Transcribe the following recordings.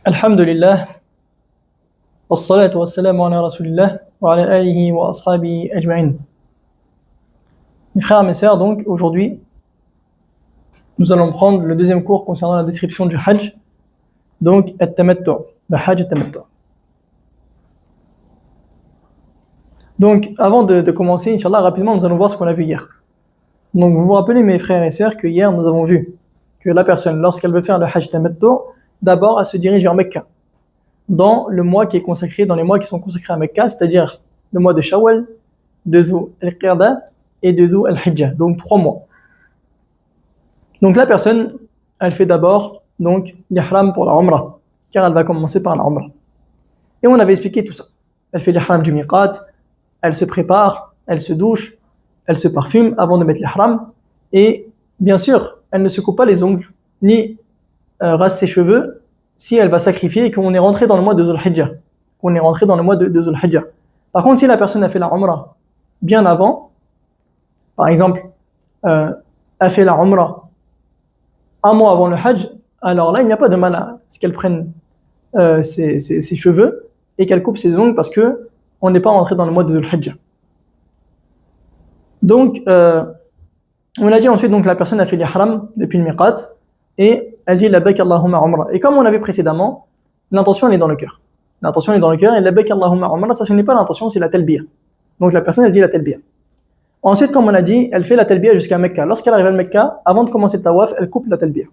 Alhamdulillah, wassalatu wassalamu ala rasulillah, wa ala alihi wa ashabihi ajma'in. Mes frères et mes sœurs, donc aujourd'hui, nous allons prendre le deuxième cours concernant la description du Hajj, donc at-tamattu', le Hajj at-tamattu'. Donc avant de commencer, Inch'Allah, rapidement, nous allons voir ce qu'on a vu hier. Donc vous vous rappelez, mes frères et sœurs, que hier nous avons vu que la personne, lorsqu'elle veut faire le Hajj tamattu', d'abord elle se dirige vers Mecca, dans le mois qui est consacré, dans les mois qui sont consacrés à Mecca, c'est-à-dire le mois de Shawwal, de Dhu al-Qa'dah et de Dhu al-Hijjah, donc 3 mois. Donc la personne, elle fait d'abord donc l'ihram pour la Umrah, car elle va commencer par la Umrah. Et on avait expliqué tout ça. Elle fait l'ihram du miqat, elle se prépare, elle se douche, elle se parfume avant de mettre l'ihram, et bien sûr, elle ne se coupe pas les ongles, ni rase ses cheveux, si elle va sacrifier et qu'on est rentré dans le mois de Dhul Hijjah. Dhul Hijjah. Par contre, si la personne a fait la Umrah bien avant, par exemple, a fait la Umrah un mois avant le Hajj, alors là, il n'y a pas de mal à ce qu'elle prenne ses cheveux et qu'elle coupe ses ongles parce que on n'est pas rentré dans le mois de Dhul Hijjah. Donc, on a dit ensuite, donc la personne a fait l'ihram depuis le miqat et elle dit labbaik Allahumma umrah. Et comme on avait précédemment, l'intention elle est dans le cœur. L'intention est dans le cœur et labbaik Allahumma umrah, ça ce n'est pas l'intention, c'est la talbiya. Donc la personne elle dit la talbiya. Ensuite, comme on a dit, elle fait la talbiya jusqu'à Mecca. Lorsqu'elle arrive à Mecca, avant de commencer le tawaf, elle coupe la talbiya.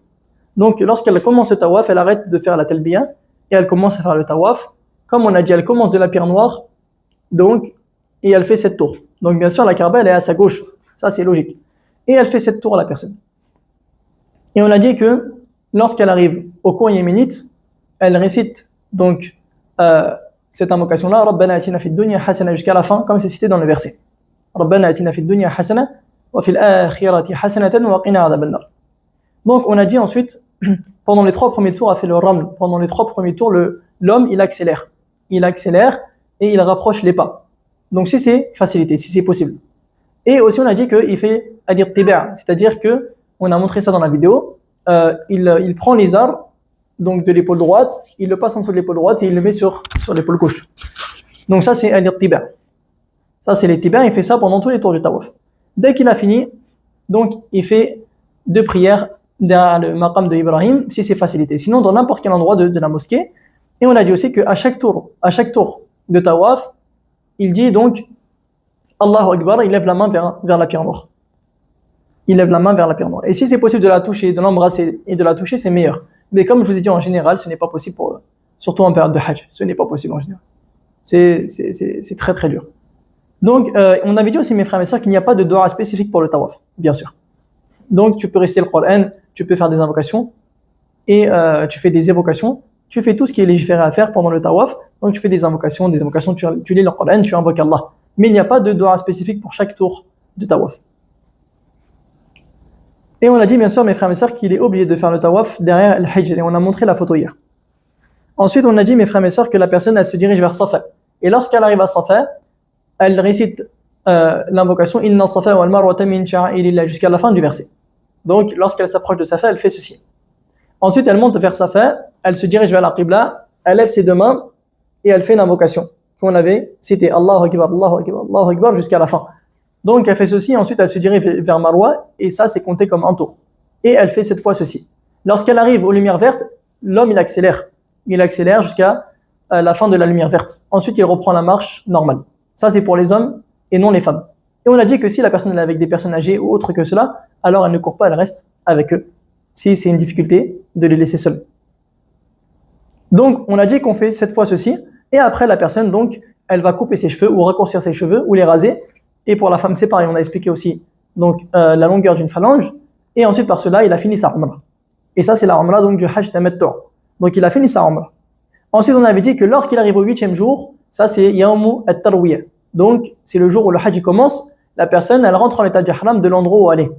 Donc lorsqu'elle commence le tawaf, elle arrête de faire la talbiya et elle commence à faire le tawaf. Comme on a dit, elle commence de la pierre noire, donc, et elle fait 7 tours. Donc bien sûr, la Kaaba elle est à sa gauche, ça c'est logique. Et elle fait 7 tours à la personne. Et on a dit que lorsqu'elle arrive au coin yéménite, elle récite donc cette invocation-là, Rabbana atina fid dunya hasana jusqu'à la fin, comme c'est cité dans le verset. Rabbana atina fid dunya hasana wa fil akhirati hasanatan wa qina adhaban nar. Donc on a dit ensuite, pendant les 3 premiers tours, elle fait le raml. Pendant les 3 premiers tours, l'homme il accélère. Il accélère et il rapproche les pas. Donc si c'est facilité, si c'est possible. Et aussi on a dit qu'il fait al-ittiba', c'est-à-dire que on a montré ça dans la vidéo, il prend l'izar donc de l'épaule droite, il le passe en dessous de l'épaule droite et il le met sur l'épaule gauche. Donc ça c'est al-ittiba'. Ça c'est l'ittiba', il fait ça pendant tous les tours du tawaf. Dès qu'il a fini, donc il fait 2 prières derrière le maqam de Ibrahim si c'est facilité. Sinon dans n'importe quel endroit de la mosquée. Et on a dit aussi qu'à chaque tour de tawaf, il dit donc Allahu Akbar, il lève la main vers la pierre noire. Il lève la main vers la pierre noire. Et si c'est possible de la toucher, de l'embrasser et de la toucher, c'est meilleur. Mais comme je vous ai dit en général, ce n'est pas possible surtout en période de Hajj. Ce n'est pas possible en général. C'est très très dur. Donc, on avait dit aussi, mes frères et mes sœurs, qu'il n'y a pas de dua spécifique pour le tawaf, bien sûr. Donc, tu peux réciter le Coran, tu peux faire des invocations et tu fais des évocations. Tu fais tout ce qui est légiféré à faire pendant le tawaf. Donc, tu fais des invocations, tu lis le Coran, tu invoques Allah. Mais il n'y a pas de dua spécifique pour chaque tour de tawaf. Et on a dit bien sûr, mes frères et mes sœurs, qu'il est obligé de faire le tawaf derrière le hijr. Et on a montré la photo hier. Ensuite, on a dit, mes frères et mes sœurs, que la personne elle se dirige vers Safa. Et lorsqu'elle arrive à Safa, elle récite l'invocation Inna Safa wal Marwata min sha'airillah jusqu'à la fin du verset. Donc, lorsqu'elle s'approche de Safa, elle fait ceci. Ensuite, elle monte vers Safa, elle se dirige vers la Qibla, elle lève ses 2 mains et elle fait une invocation qu'on avait citée Allahu Akbar, Allahu Akbar, Allahu Akbar jusqu'à la fin. Donc elle fait ceci, ensuite elle se dirige vers Marwa et ça c'est compté comme un tour. Et elle fait cette fois ceci. Lorsqu'elle arrive aux lumières vertes, l'homme il accélère jusqu'à la fin de la lumière verte. Ensuite il reprend la marche normale. Ça c'est pour les hommes et non les femmes. Et on a dit que si la personne est avec des personnes âgées ou autre que cela, alors elle ne court pas, elle reste avec eux. Si c'est une difficulté de les laisser seuls. Donc on a dit qu'on fait cette fois ceci et après la personne donc elle va couper ses cheveux ou raccourcir ses cheveux ou les raser. Et pour la femme, c'est pareil, on a expliqué aussi donc, la longueur d'une phalange. Et ensuite, par cela, il a fini sa umrah. Et ça, c'est la umrah donc, du Hajj tamattu'. Donc, il a fini sa umrah. Ensuite, on avait dit que lorsqu'il arrive au 8e jour, ça, c'est Yawmu at-Tarwiyah. Donc, c'est le jour où le Hajj commence. La personne, elle rentre en état d'ihram de l'endroit où elle est.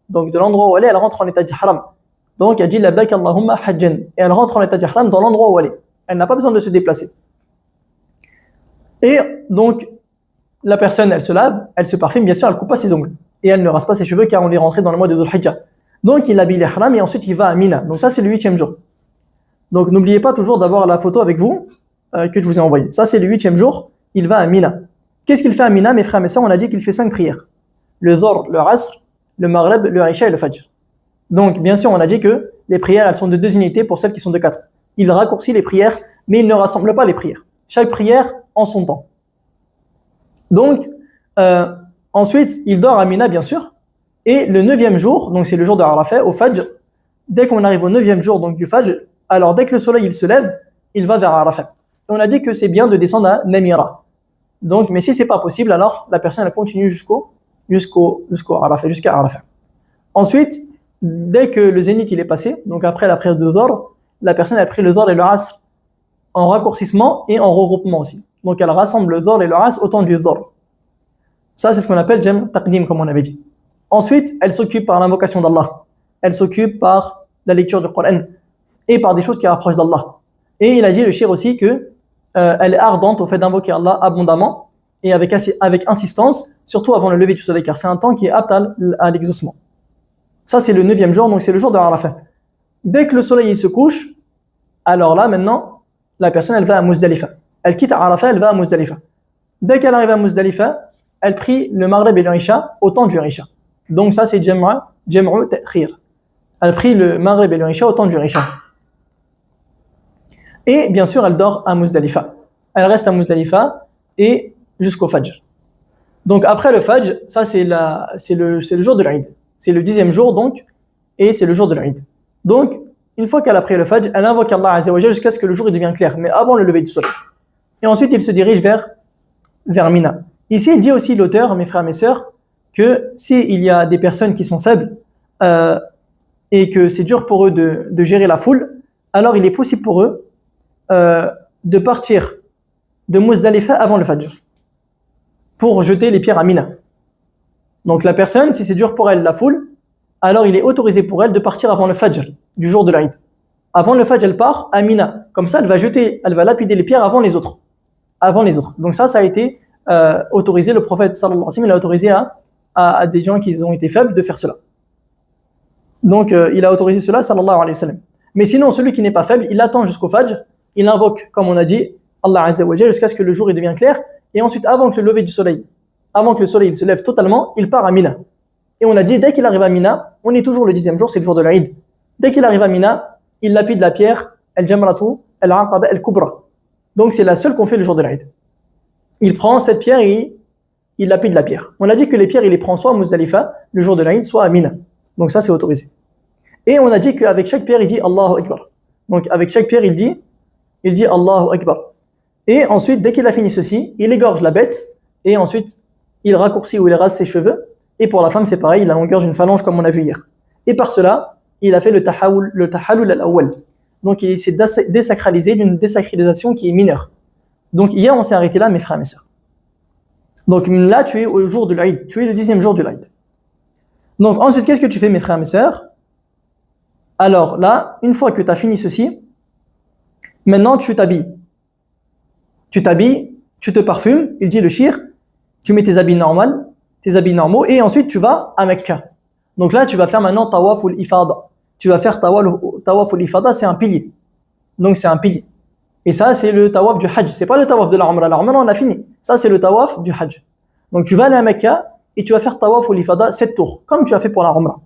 Donc, de l'endroit où elle est, elle rentre en état d'ihram. Donc, elle dit labbaik Allahumma hajjan. Et elle rentre en état d'ihram dans l'endroit où elle est. Elle n'a pas besoin de se déplacer. Et donc, la personne, elle se lave, elle se parfume, bien sûr, elle coupe pas ses ongles. Et elle ne rase pas ses cheveux car on est rentré dans le mois des Dhul Hijjah. Donc il habille l'ihram et ensuite il va à Mina. Donc ça c'est le 8e jour. Donc n'oubliez pas toujours d'avoir la photo avec vous que je vous ai envoyée. Ça c'est le 8e jour, il va à Mina. Qu'est-ce qu'il fait à Mina, mes frères et mes sœurs? On a dit qu'il fait 5 prières. Le Dhuhr, le Asr, le Maghrib, le Isha et le Fajr. Donc bien sûr on a dit que les prières elles sont de 2 unités pour celles qui sont de 4. Il raccourcit les prières, mais il ne rassemble pas les prières. Chaque prière en son temps. Donc ensuite il dort à Mina bien sûr. Et le 9e jour, donc c'est le jour de Arafat, au Fajr, dès qu'on arrive au 9e jour donc du Fajr, alors dès que le soleil il se lève, il va vers Arafat. Et on a dit que c'est bien de descendre à Namira. Donc, mais si c'est pas possible, alors la personne elle continue jusqu'à Arafat. Ensuite, dès que le zénith il est passé, donc après la prière de Dhuhr, la personne a pris le Dhuhr et le Asr en raccourcissement et en regroupement aussi. Donc elle rassemble le Dhuhr et le Asr au temps du Dhuhr. Ça c'est ce qu'on appelle Jam' Taqdim comme on avait dit. Ensuite, elle s'occupe par l'invocation d'Allah. Elle s'occupe par la lecture du Coran et par des choses qui rapprochent d'Allah. Et il a dit le shir aussi que elle est ardente au fait d'invoquer Allah abondamment et avec insistance, surtout avant le lever du soleil, car c'est un temps qui est apte à l'exaucement. Ça c'est le 9e jour, donc c'est le jour de Arafat. Dès que le soleil il se couche, alors là maintenant, la personne elle va à Muzdalifa. Elle quitte Arafat, elle va à Muzdalifa. Dès qu'elle arrive à Muzdalifa, elle prie le Maghrib et le Isha au temps du Isha. Donc ça c'est Jam'u Ta'khir. Elle prie le Maghrib et le Isha au temps du Isha. Et bien sûr elle dort à Muzdalifa. Elle reste à Muzdalifa et jusqu'au Fajr. Donc après le Fajr, ça c'est le jour de l'Aïd. C'est le 10e jour donc, et c'est le jour de l'Aïd. Donc une fois qu'elle a pris le Fajr, elle invoque Allah Azza wa Jalla jusqu'à ce que le jour il devienne clair, mais avant le lever du soleil. Et ensuite il se dirige vers Mina. Ici il dit aussi l'auteur, mes frères et mes sœurs, que s'il y a des personnes qui sont faibles et que c'est dur pour eux de gérer la foule, alors il est possible pour eux de partir de Muzdalifa avant le Fajr pour jeter les pierres à Mina. Donc la personne, si c'est dur pour elle la foule, alors il est autorisé pour elle de partir avant le Fajr du jour de l'Aïd. Avant le Fajr, elle part à Mina. Comme ça, elle va lapider les pierres avant les autres. Donc ça a été autorisé. Le prophète sallallahu alayhi wa sallam, il a autorisé à des gens qui ont été faibles de faire cela. Donc il a autorisé cela sallallahu alayhi wa sallam. Mais sinon celui qui n'est pas faible, il attend jusqu'au Fajr, il invoque comme on a dit Allah Azza wa Jalla jusqu'à ce que le jour il devienne clair et ensuite avant que le soleil il se lève totalement, il part à Mina. Et on a dit dès qu'il arrive à Mina, on est toujours le 10e jour, c'est le jour de l'Aïd. Dès qu'il arrive à Mina, il lapide la pierre al-Jamratu al-Aqaba al-Kubra. Donc c'est la seule qu'on fait le jour de l'Aïd. Il prend cette pierre et il lapide la pierre. On a dit que les pierres, il les prend soit à Muzdalifa, le jour de l'Aïd, soit à Mina. Donc ça, c'est autorisé. Et on a dit qu'avec chaque pierre, il dit Allahu Akbar. Donc avec chaque pierre, il dit Allahu Akbar. Et ensuite, dès qu'il a fini ceci, il égorge la bête et ensuite, il raccourcit ou il rase ses cheveux. Et pour la femme, c'est pareil, il a longueur d'une phalange comme on a vu hier. Et par cela, il a fait le tahallul al-awwal. Donc il s'est désacralisé d'une désacralisation qui est mineure. Donc hier, on s'est arrêté là, mes frères et mes sœurs. Donc là, tu es au jour de l'Aïd, tu es le 10e jour de l'Aïd. Donc ensuite, qu'est-ce que tu fais, mes frères et mes sœurs? Alors là, une fois que tu as fini ceci, maintenant tu t'habilles. Tu t'habilles, tu te parfumes, il dit le shir, tu mets tes habits normaux, et ensuite tu vas à Mecca. Donc là, tu vas faire maintenant tawaf ul-ifada. Tu vas faire tawaf ul-ifada, c'est un pilier. Donc c'est un pilier. Et ça, c'est le tawaf du Hajj. C'est pas le tawaf de la Umrah. La Umrah, on a fini. Ça, c'est le tawaf du Hajj. Donc tu vas aller à Mecca et tu vas faire tawaf ul-ifada 7 tours, comme tu as fait pour la Umrah.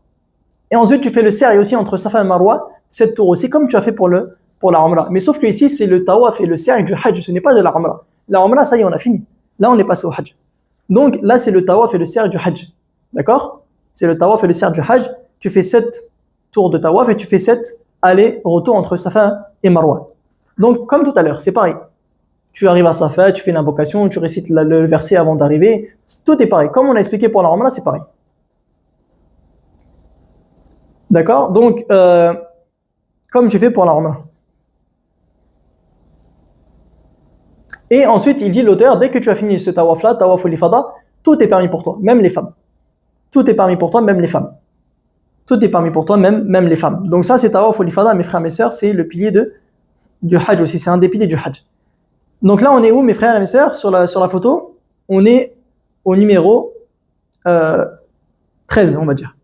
Et ensuite, tu fais le sa'i aussi entre Safa et Marwa, 7 tours aussi, comme tu as fait pour la Umrah. Mais sauf que ici, c'est le tawaf et le sa'i du Hajj, ce n'est pas de la Umrah. La Umrah, ça y est, on a fini. Là, on est passé au Hajj. Donc là, c'est le tawaf et le sa'i du Hajj. D'accord? C'est le tawaf et le sa'i du Hajj. Tu fais 7 tours de tawaf et tu fais 7 allers-retours entre Safa et Marwa. Donc, comme tout à l'heure, c'est pareil. Tu arrives à Safa, tu fais une invocation, tu récites le verset avant d'arriver. Tout est pareil. Comme on a expliqué pour la Umrah, c'est pareil. D'accord? Donc, comme tu fais pour la Umrah. Et ensuite, il dit l'auteur, dès que tu as fini ce tawaf-là, tawaf ul-ifada, tout est permis pour toi, même les femmes. Tout est permis pour toi, même les femmes. Tout est permis pour toi, même les femmes. Donc ça, c'est tawaf ul-ifada, mes frères et mes sœurs, c'est le pilier du Hajj aussi, c'est un des piliers du Hajj. Donc là, on est où, mes frères et mes sœurs, sur la photo? On est au numéro 13, on va dire.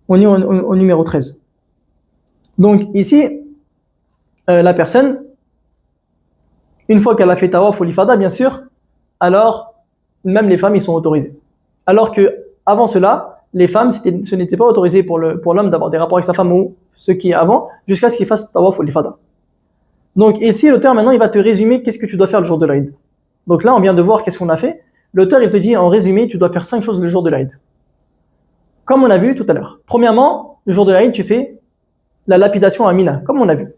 On est au numéro 13. Donc ici, la personne, une fois qu'elle a fait tawaf ou l'ifada, bien sûr, alors même les femmes, ils sont autorisés. Alors que avant cela, les femmes, ce n'était pas autorisé pour l'homme d'avoir des rapports avec sa femme ou ce qui est avant, jusqu'à ce qu'il fasse tawaf ou l'ifada. Donc ici, l'auteur maintenant, il va te résumer qu'est-ce que tu dois faire le jour de l'Aïd. Donc là, on vient de voir qu'est-ce qu'on a fait. L'auteur, il te dit en résumé, tu dois faire 5 choses le jour de l'Aïd. Comme on a vu tout à l'heure. Premièrement, le jour de l'Aïd, tu fais la lapidation à Mina, comme on a vu.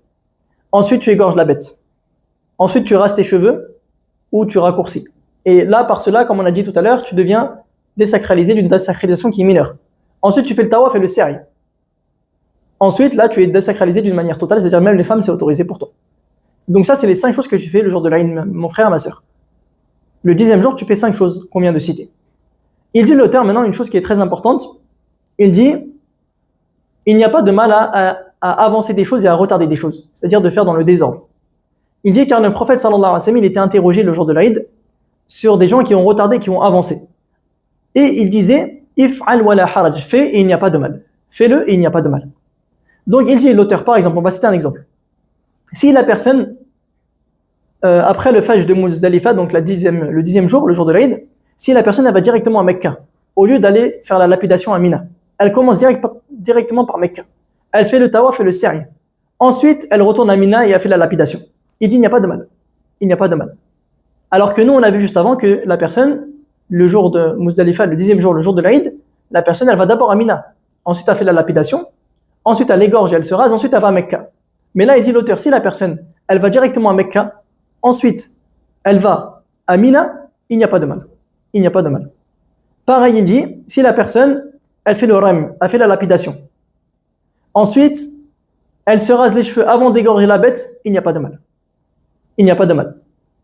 Ensuite, tu égorges la bête. Ensuite, tu rases tes cheveux ou tu raccourcis. Et là, par cela, comme on a dit tout à l'heure, tu deviens désacralisé d'une désacralisation qui est mineure. Ensuite, tu fais le tawaf et le sa'i. Ensuite, là, tu es désacralisé d'une manière totale, c'est-à-dire même les femmes, c'est autorisé pour toi. Donc ça, c'est les 5 choses que tu fais le jour de l'Aïd, mon frère, ma sœur. Le 10e jour, tu fais 5 choses qu'on vient de citer. Il dit l'auteur maintenant une chose qui est très importante. Il dit, il n'y a pas de mal à avancer des choses et à retarder des choses, c'est-à-dire de faire dans le désordre. Il dit car le prophète sallallahu alayhi wa sallam, il était interrogé le jour de l'Aïd sur des gens qui ont retardé, qui ont avancé. Et il disait, if'al wa la haraj, fais et il n'y a pas de mal. Fais-le et il n'y a pas de mal. Donc il dit l'auteur, par exemple, on va citer un exemple. Si la personne, après le Fajr de Muzdalifa, donc le 10e jour, le jour de l'Aïd, si la personne elle va directement à Mecca, au lieu d'aller faire la lapidation à Mina, elle commence directement par Mecca. Elle fait le tawaf et le sa'i. Ensuite, elle retourne à Mina et elle fait la lapidation. Il dit il n'y a pas de mal. Il n'y a pas de mal. Alors que nous, on a vu juste avant que la personne, le jour de Muzdalifa, le 10e jour, le jour de l'Aïd, la personne, elle va d'abord à Mina. Ensuite, elle fait la lapidation. Ensuite, elle égorge et elle se rase. Ensuite, elle va à Mecca. Mais là, il dit l'auteur, si la personne, elle va directement à Mecca, ensuite, elle va à Mina, il n'y a pas de mal. Il n'y a pas de mal. Pareil, il dit, si la personne, elle fait le ram, elle fait la lapidation. Ensuite, elle se rase les cheveux avant d'égorger la bête, il n'y a pas de mal. Il n'y a pas de mal.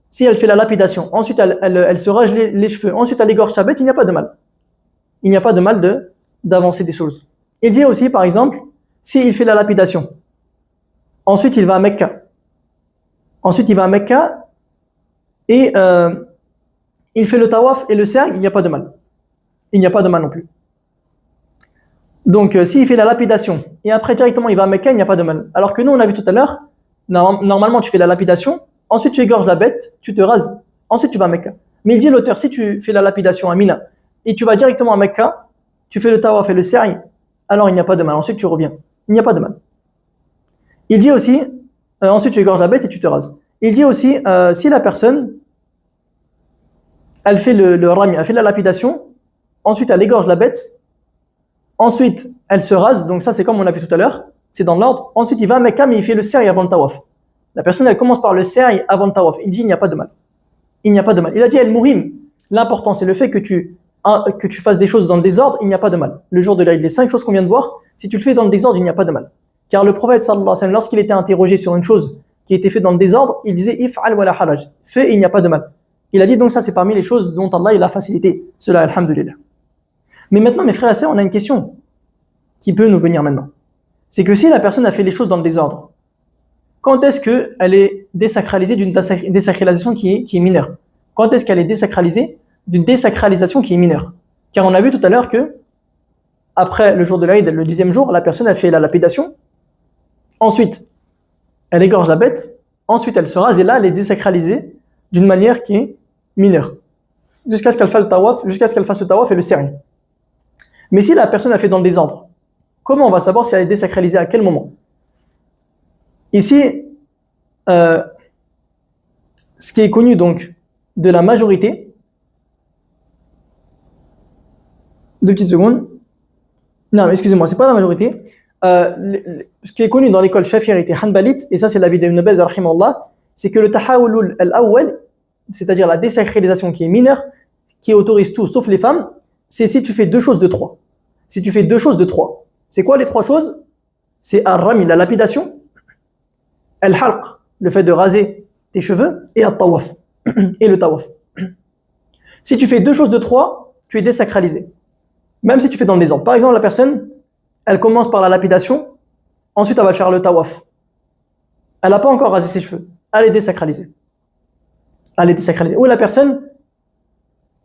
Si elle fait la lapidation, ensuite elle se rase les cheveux, ensuite elle égorge sa bête, il n'y a pas de mal. Il n'y a pas de mal d'avancer des choses. Il dit aussi, par exemple, s'il fait la lapidation, ensuite il va à Mecca. Ensuite il va à Mecca et il fait le tawaf et le sa'i, il n'y a pas de mal. Il n'y a pas de mal non plus. Donc s'il fait la lapidation et après directement il va à Mecca, il n'y a pas de mal. Alors que nous on a vu tout à l'heure, normalement tu fais la lapidation, ensuite tu égorges la bête, tu te rases, ensuite tu vas à Mecca. Mais il dit l'auteur, si tu fais la lapidation à Mina et tu vas directement à Mecca, tu fais le tawaf et le sa'i, alors il n'y a pas de mal. Ensuite tu reviens, il n'y a pas de mal. Il dit aussi, ensuite tu égorges la bête et tu te rases. Il dit aussi, si la personne, elle fait le rami, elle fait la lapidation, ensuite elle égorge la bête, ensuite elle se rase, donc ça c'est comme on a vu tout à l'heure, c'est dans l'ordre. Ensuite il va à Mecca mais il fait le sa'i avant le tawaf. La personne elle commence par le sa'i avant le tawaf. Il dit il n'y a pas de mal. Il n'y a pas de mal. Il a dit al-muhim, l'important c'est le fait que tu fasses des choses dans le désordre, il n'y a pas de mal. Le jour de l'Aïd, les 5 choses qu'on vient de voir, si tu le fais dans le désordre, il n'y a pas de mal. Car le prophète sallallahu alayhi wa sallam, lorsqu'il était interrogé sur une chose qui était faite dans le désordre, il disait if'al wa la haraj, fais et il n'y a pas de mal. Il a dit donc ça c'est parmi les choses dont Allah il a facilité. Cela alhamdulillah. Mais maintenant mes frères et sœurs, on a une question qui peut nous venir maintenant. C'est que si la personne a fait les choses dans le désordre, quand est-ce qu'elle est désacralisée d'une désacralisation qui est mineure? Quand est-ce qu'elle est désacralisée d'une désacralisation qui est mineure? Car on a vu tout à l'heure que après le jour de l'Aïd, le 10e jour, la personne a fait la lapidation, ensuite elle égorge la bête, ensuite elle se rase et là elle est désacralisée d'une manière qui est mineure, jusqu'à ce qu'elle fasse le tawaf et le sa'i. Mais si la personne a fait dans le désordre, comment on va savoir si elle est désacralisée à quel moment? Ici, ce qui est connu donc de la majorité, 2 petites secondes, non excusez-moi, c'est pas la majorité, ce qui est connu dans l'école Shafi'ite et Hanbalite, et ça c'est l'avis d'Ibn Baz rahimahullah, c'est que le tahawul al-awwal, c'est-à-dire la désacralisation qui est mineure, qui autorise tout sauf les femmes, c'est si tu fais 2 choses de 3. Si tu fais 2 choses de 3. C'est quoi les 3 choses? C'est ar-rami, la lapidation, al-halq, le fait de raser tes cheveux, et al-tawaf, et le tawaf. Si tu fais 2 choses de 3, tu es désacralisé. Même si tu fais dans le désordre. Par exemple, la personne, elle commence par la lapidation, ensuite elle va faire le tawaf. Elle n'a pas encore rasé ses cheveux. Elle est désacralisée. Elle est désacralisée. Ou la personne,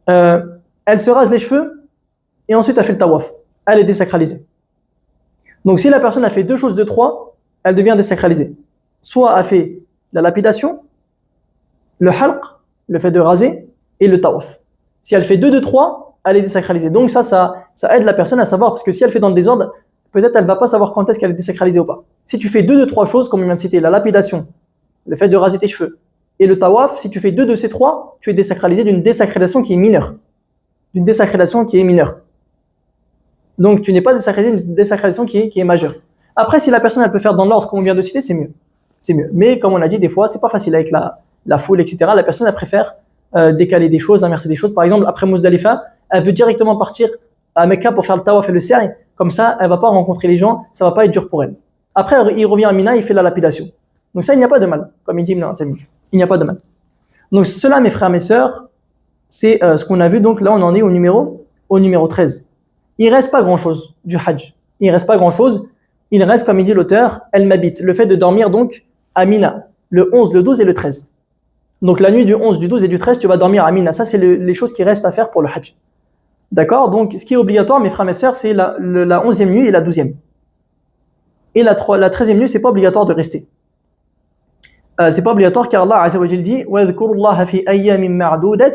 elle se rase les cheveux, et ensuite elle fait le tawaf. Elle est désacralisée. Donc si la personne a fait 2 choses de 3, elle devient désacralisée. soit a fait la lapidation, le halq, le fait de raser, et le tawaf. Si elle fait 2 de 3, elle est désacralisée. Donc ça aide la personne à savoir, parce que si elle fait dans le désordre, peut-être elle ne va pas savoir quand est-ce qu'elle est désacralisée ou pas. Si tu fais 2 de 3 choses, comme on vient de citer, la lapidation, le fait de raser tes cheveux, et le tawaf, si tu fais 2 de ces 3, tu es désacralisé d'une désacralisation qui est mineure. D'une désacralisation qui est mineure. Donc tu n'es pas désacralisé d'une désacralisation qui est majeure. Après, si la personne elle peut faire dans l'ordre qu'on vient de citer, c'est mieux. C'est mieux. Mais comme on a dit, des fois, c'est pas facile avec la foule, etc. La personne elle préfère décaler des choses, inverser des choses. Par exemple, après Muzdalifa, elle veut directement partir à Mecca pour faire le tawaf et le sa'i. Comme ça, elle va pas rencontrer les gens, ça va pas être dur pour elle. Après, il revient à Mina, il fait la lapidation. Donc ça, il n'y a pas de mal. Comme il dit, non, c'est mieux. Il n'y a pas de mal. Donc cela, mes frères, mes sœurs, c'est ce qu'on a vu. Donc là, on en est au numéro 13. Il reste pas grand-chose du Hajj. Il reste pas grand-chose. Il reste, comme il dit l'auteur, al-mabit, le fait de dormir donc à Mina, le 11, le 12 et le 13. Donc la nuit du 11, du 12 et du 13, tu vas dormir à Mina. Ça, c'est les choses qui restent à faire pour le Hajj. D'accord? Donc ce qui est obligatoire, mes frères, mes sœurs, c'est la 11e nuit et la 12e. Et la 13e nuit, c'est pas obligatoire de rester. C'est pas obligatoire car Allah Azza wa Jalla dit وَاذْكُرُوا اللَّهَ فِي أَيَّامٍ مَعْدُودَةٍ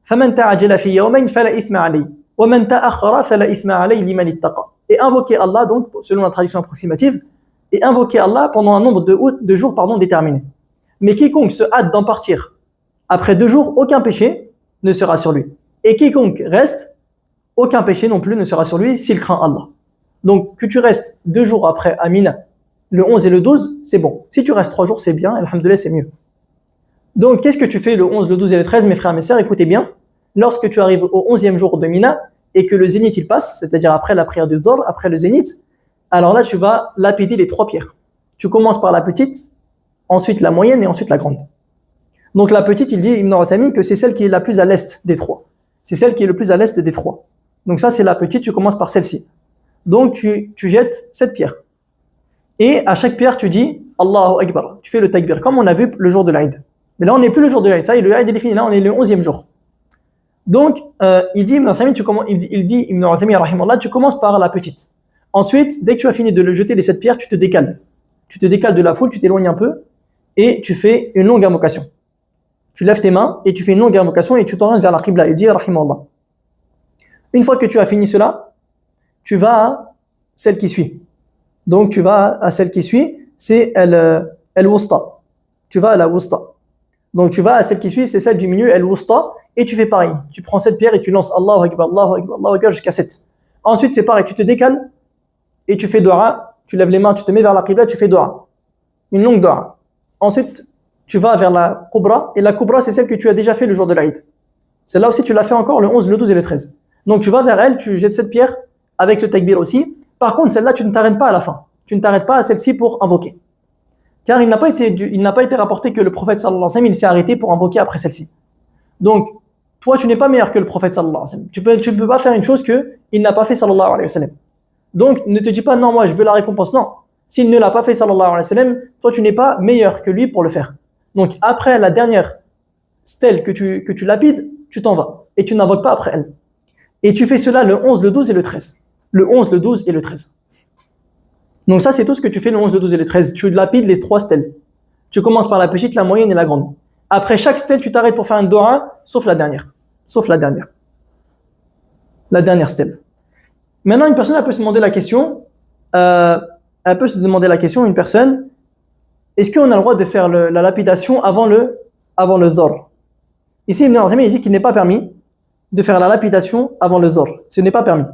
فَمَنْ تَعَجَّلَ فِي يَوْمَيْنِ فَلَا إِثْمَ عَلَيْهِ وَمَنْ تَأَخَّرَ فَلَا إِثْمَ عَلَيْهِ لِمَنِ اتَّقَى. Et invoquer Allah, donc, selon la traduction approximative, et invoquer Allah pendant un nombre de jours déterminé. Mais quiconque se hâte d'en partir après 2 jours, aucun péché ne sera sur lui. Et quiconque reste, aucun péché non plus ne sera sur lui s'il craint Allah. Donc, que tu restes 2 jours après à Mina, le 11 et le 12, c'est bon. Si tu restes 3 jours, c'est bien, alhamdoulilah, c'est mieux. Donc, qu'est-ce que tu fais le 11, le 12 et le 13, mes frères et mes sœurs? Écoutez bien, lorsque tu arrives au 11e jour de Mina, et que le zénith il passe, c'est-à-dire après la prière du Dhuhr, après le zénith, alors là, tu vas lapider les 3 pierres. Tu commences par la petite, ensuite la moyenne et ensuite la grande. Donc, la petite, il dit, Ibn Uthaymin, que c'est celle qui est la plus à l'est des 3. C'est celle qui est le plus à l'est des 3. Donc ça, c'est la petite, tu commences par celle-ci. Donc, tu jettes cette pierre. Et à chaque pierre, tu dis Allahu Akbar. Tu fais le takbir, comme on a vu le jour de l'Aïd. Mais là, on n'est plus le jour de l'Aïd. Ça y est, le Aïd est fini. Là, on est le 11e jour. Donc, il dit Ibn Uthaymin, Ibn Uthaymin, rahimallah, tu commences par la petite. Ensuite, dès que tu as fini de le jeter les 7 pierres, tu te décales. Tu te décales de la foule, tu t'éloignes un peu et tu fais une longue invocation. Tu lèves tes mains et tu fais une longue invocation et tu t'orientes vers la Qibla et dis rahimallah. Une fois que tu as fini cela, tu vas à celle qui suit. Donc tu vas à celle qui suit, c'est al-wusta. Tu vas à la wusta. Donc tu vas à celle qui suit, c'est celle du milieu, al-wusta, et tu fais pareil. Tu prends cette pierre et tu lances Allahu Akbar, Allahu Akbar, Allahu Akbar jusqu'à 7. Ensuite c'est pareil, tu te décales et tu fais dua, tu lèves les mains, tu te mets vers la qibla, tu fais dua. Une longue dua. Ensuite tu vas vers la kubra, et la kubra c'est celle que tu as déjà fait le jour de l'Aïd. Celle-là aussi tu l'as fait encore le 11, le 12 et le 13. Donc tu vas vers elle, tu jettes cette pierre avec le takbir aussi. Par contre, celle-là, tu ne t'arrêtes pas à la fin. Tu ne t'arrêtes pas à celle-ci pour invoquer. Car il n'a pas été rapporté que le prophète sallallahu alayhi wa sallam, il s'est arrêté pour invoquer après celle-ci. Donc, toi, tu n'es pas meilleur que le prophète sallallahu alayhi wa sallam. Tu ne peux pas faire une chose qu'il n'a pas fait sallallahu alayhi wa sallam. Donc, ne te dis pas, non, moi, je veux la récompense. Non. S'il ne l'a pas fait sallallahu alayhi wa sallam, toi, tu n'es pas meilleur que lui pour le faire. Donc, après la dernière stèle que tu lapides, tu t'en vas. Et tu n'invoques pas après elle. Et tu fais cela le 11, le 12 et le 13. Le 11, le 12 et le 13. Donc ça, c'est tout ce que tu fais le 11, le 12 et le 13. Tu lapides les 3 stèles. Tu commences par la petite, la moyenne et la grande. Après chaque stèle, tu t'arrêtes pour faire un dua, sauf la dernière. Sauf la dernière. La dernière stèle. Maintenant, une personne, elle peut se demander la question, une personne, est-ce qu'on a le droit de faire la lapidation avant le Dhuhr? Ici, Ibn Uthaymin, il dit qu'il n'est pas permis de faire la lapidation avant le Dhuhr. Ce n'est pas permis.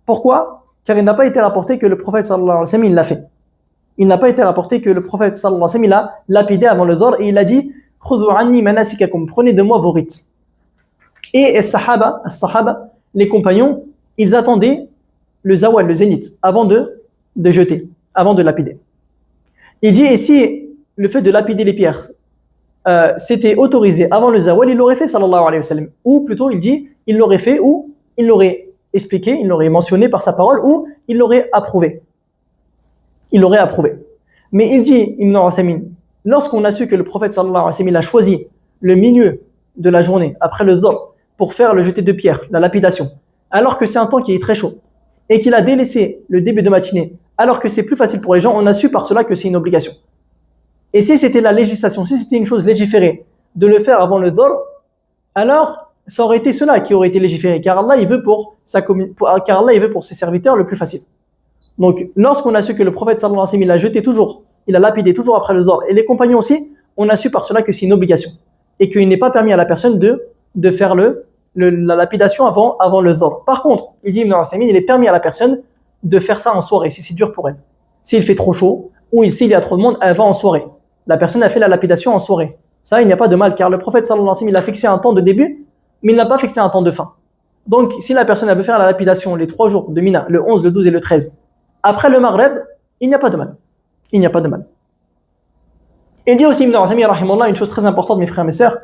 Pourquoi? Car il n'a pas été rapporté que le prophète sallallahu alayhi wa sallam il l'a fait. Il n'a pas été rapporté que le prophète sallallahu alayhi wa sallam il a lapidé avant le Dhuhr et il a dit khudhu anni manasikakum, prenez de moi vos rites. Et les sahaba, les compagnons, ils attendaient le zawal, le zénith, avant de jeter, avant de lapider. Il dit et si le fait de lapider les pierres c'était autorisé avant le zawal, il l'aurait fait sallallahu alayhi wa sallam. Ou plutôt il dit il l'aurait fait ou il l'aurait expliqué, il l'aurait mentionné par sa parole ou il l'aurait approuvé. Il l'aurait approuvé. Mais il dit, Ibn Uthaymin, lorsqu'on a su que le prophète sallallahu alayhi wa sallam a choisi le milieu de la journée, après le Dhuhr, pour faire le jeté de pierre, la lapidation, alors que c'est un temps qui est très chaud, et qu'il a délaissé le début de matinée, alors que c'est plus facile pour les gens, on a su par cela que c'est une obligation. Et si c'était la législation, si c'était une chose légiférée, de le faire avant le dhur, alors ça aurait été cela qui aurait été légiféré, car Allah il veut car Allah il veut pour ses serviteurs le plus facile. Donc lorsqu'on a su que le prophète sallallahu alayhi wa sallam il a jeté toujours, il a lapidé toujours après le dhur, et les compagnons aussi, on a su par cela que c'est une obligation et qu'il n'est pas permis à la personne de faire la lapidation avant le dhur. Par contre, il dit Ibn Uthaymin, il est permis à la personne de faire ça en soirée si c'est dur pour elle. S'il fait trop chaud ou s'il y a trop de monde, elle va en soirée. La personne a fait la lapidation en soirée. Ça, il n'y a pas de mal, car le prophète sallallahu alayhi wa sallam, il a fixé un temps de début, mais il n'a pas fixé un temps de fin. Donc, si la personne elle veut faire la lapidation les 3 jours de Mina, le 11, le 12 et le 13, après le Maghreb, il n'y a pas de mal. Il n'y a pas de mal. Il dit aussi, Ibn Uthaymin, rahimahullah, une chose très importante, mes frères et mes sœurs,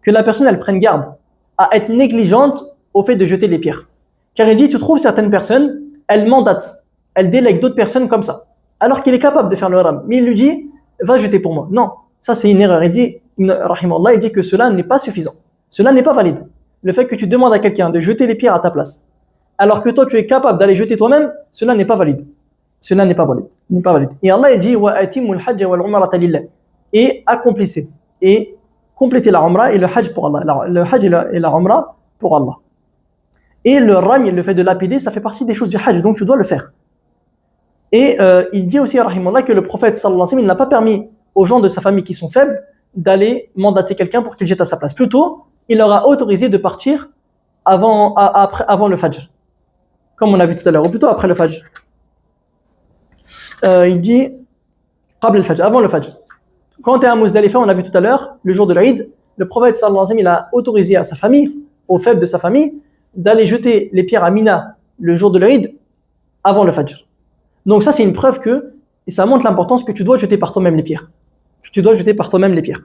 que la personne, elle prenne garde à être négligente au fait de jeter les pierres. Car il dit, tu trouves certaines personnes, elles mandatent, elles délèguent d'autres personnes comme ça, alors qu'il est capable de faire le haram. Mais il lui dit, va jeter pour moi. Non, ça c'est une erreur. Il dit, rahimahullah, il dit que cela n'est pas suffisant. Cela n'est pas valide. Le fait que tu demandes à quelqu'un de jeter les pierres à ta place, alors que toi tu es capable d'aller jeter toi-même, cela n'est pas valide. Cela n'est pas valide. N'est pas valide. Et Allah il dit wa atimul hajj wal umrata lillah. Et accomplissez et complétez la umrah et le hajj pour Allah. Le hajj et la umrah pour Allah. Et le ramy, le fait de lapider, ça fait partie des choses du hajj, donc tu dois le faire. Et il dit aussi rahimahullah que le prophète sallallahu alayhi wa sallam il n'a pas permis aux gens de sa famille qui sont faibles d'aller mandater quelqu'un pour qu'il jette à sa place. Plutôt, il leur a autorisé de partir avant le Fajr, comme on a vu tout à l'heure, ou plutôt après le Fajr. Il dit qabl al-Fajr, avant le Fajr. Quand tu es à Muzdalifa, on a vu tout à l'heure, le jour de l'Eid, le prophète sallallahu alayhi wa sallam il a autorisé à sa famille, aux faibles de sa famille, d'aller jeter les pierres à Mina le jour de l'Eid avant le Fajr. Donc ça c'est une preuve et ça montre l'importance que tu dois jeter par toi-même les pierres. Tu dois jeter par toi-même les pierres.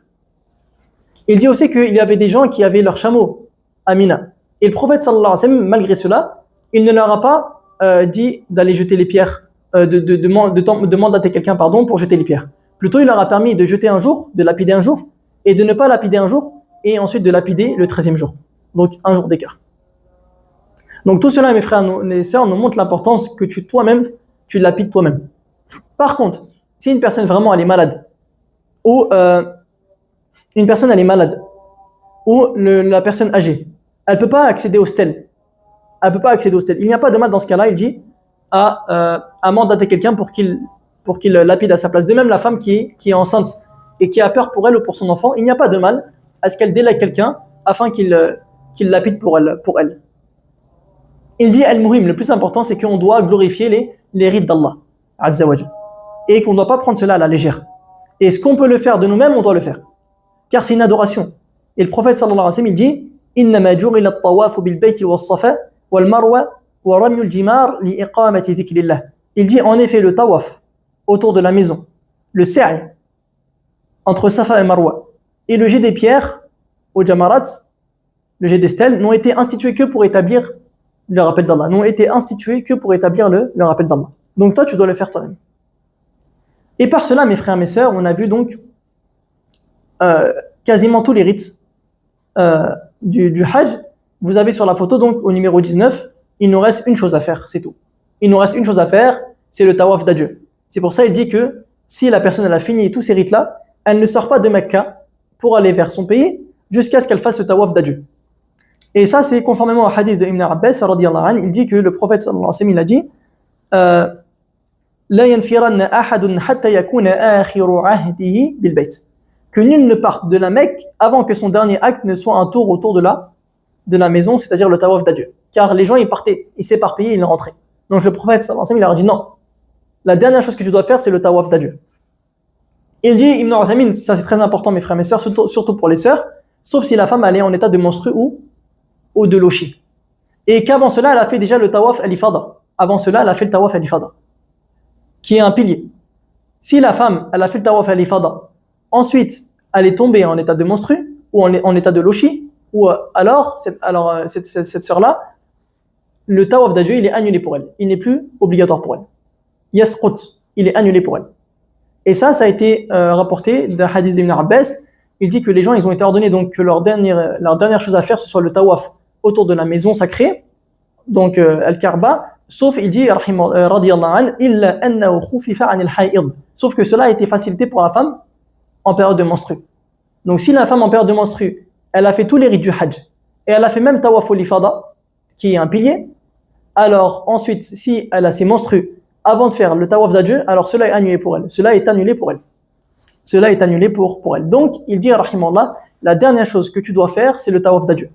Il dit aussi qu'il y avait des gens qui avaient leur chameau à Mina. Et le prophète sallallahu alayhi wa sallam, malgré cela, il ne leur a pas dit d'aller jeter les pierres, de mandater quelqu'un pour jeter les pierres. Plutôt, il leur a permis de jeter un jour, de lapider un jour, et de ne pas lapider un jour, et ensuite de lapider le 13e jour. Donc, un jour d'écart. Donc, tout cela, mes frères et sœurs, nous montre l'importance que toi-même, tu lapides toi-même. Par contre, si une personne vraiment, elle est malade, ou une personne, elle est malade, ou la personne âgée, elle ne peut pas accéder au stèle. Il n'y a pas de mal dans ce cas-là, il dit, à mandater quelqu'un pour qu'il lapide à sa place. De même, la femme qui est enceinte et qui a peur pour elle ou pour son enfant, il n'y a pas de mal à ce qu'elle délègue quelqu'un afin qu'il lapide pour elle. Il dit, al-muhim, le plus important, c'est qu'on doit glorifier les rites d'Allah, Azza wa Jal, et qu'on ne doit pas prendre cela à la légère. Et ce qu'on peut le faire de nous-mêmes, on doit le faire. Car c'est une adoration. Et le prophète sallallahu alayhi wa sallam, il dit, إنما جعل الطواف بالبيت والصفا والمروة ورمي الجمار لإقامة ذكر الله. Il dit en effet le tawaf autour de la maison, le sa'i entre Safa et Marwa et le jet des pierres au jamarat, le jet des stèles, n'ont été institués que pour établir le rappel d'Allah, le rappel d'Allah. Donc toi tu dois le faire toi-même. Et par cela mes frères et mes sœurs, on a vu donc quasiment tous les rites du Hajj. Vous avez sur la photo donc au numéro 19, il nous reste une chose à faire, c'est tout. Il nous reste une chose à faire, c'est le tawaf d'adieu. C'est pour ça il dit que si la personne elle a fini tous ces rites-là, elle ne sort pas de Mecca pour aller vers son pays jusqu'à ce qu'elle fasse le tawaf d'adieu. Et ça c'est conformément au hadith de Ibn Abbas radiyallahu anhu, il dit que le prophète sallallahu alayhi wa sallam il a dit la yanfiranna ahadun hatta yakuna akhiru ahdihi bil bayt, que nul ne parte de la Mecque avant que son dernier acte ne soit un tour autour de la maison, c'est-à-dire le tawaf d'adieu. Car les gens ils partaient, ils s'éparpillaient, ils rentraient. Donc le prophète sallallahu alayhi wa sallam il leur a dit non, la dernière chose que tu dois faire c'est le tawaf d'adieu. Il dit, Ibn Uthaymin, ça c'est très important mes frères et mes sœurs, surtout pour les sœurs, sauf si la femme elle est en état de menstru ou de lochi. Et qu'avant cela elle a fait déjà le tawaf al-ifada. Avant cela elle a fait le tawaf al-ifada, qui est un pilier. Si la femme elle a fait le tawaf al-ifada, ensuite elle est tombée en état de menstru ou en état de lochi, ou alors cette sœur-là, le tawaf d'adieu il est annulé pour elle, il n'est plus obligatoire pour elle. Yasqut, il est annulé pour elle. Et ça a été rapporté d'un hadith d'Ibn Abbas. Il dit que les gens ils ont été ordonnés donc que leur dernière chose à faire ce soit le tawaf autour de la maison sacrée, donc al-Kaaba, sauf il dit radiyallahu anhu illa annahu khufifa 'an al-hayd, sauf que cela a été facilité pour la femme en période de menstrue. Donc si la femme en période de menstrue, elle a fait tous les rites du Hajj, et elle a fait même Tawaf al-Ifada, qui est un pilier, alors ensuite, si elle a ses menstrues avant de faire le Tawaf d'adieu, alors cela est annulé pour elle. Cela est annulé pour elle. Cela est annulé pour elle. Donc, il dit, rahimallah, la dernière chose que tu dois faire, c'est le Tawaf d'adieu.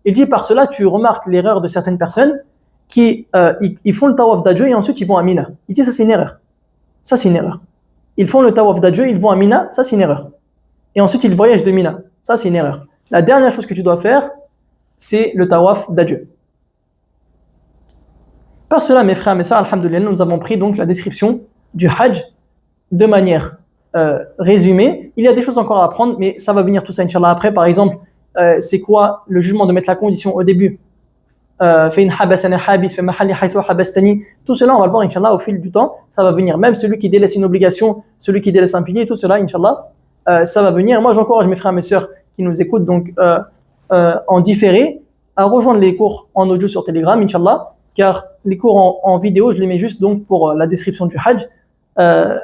Il dit, par cela, tu remarques l'erreur de certaines personnes qui ils font le Tawaf d'adieu et ensuite ils vont à Mina. Il dit, ça c'est une erreur. Ça c'est une erreur. Ils font le Tawaf d'adieu, ils vont à Mina, ça c'est une erreur. Et ensuite ils voyagent de Mina, ça c'est une erreur. La dernière chose que tu dois faire, c'est le Tawaf d'adieu. Par cela, mes frères et mes sœurs, alhamdoulilah, nous avons pris donc la description du Hajj de manière résumée. Il y a des choses encore à apprendre, mais ça va venir tout ça, Inch'Allah, après. Par exemple, c'est quoi le jugement de mettre la condition au début? Tout cela, on va le voir, Inch'Allah, au fil du temps. Ça va venir. Même celui qui délaisse une obligation, celui qui délaisse un pilier, tout cela, Inch'Allah, ça va venir. Moi, j'encourage mes frères et mes sœurs qui nous écoutent donc en différé à rejoindre les cours en audio sur Telegram, Inch'Allah, car les cours en vidéo, je les mets juste donc pour la description du Hajj.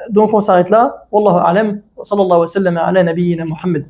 Donc on s'arrête là. Wallahu a'lam. Wa sallallahu wa sallam ala nabiyyina Muhammad.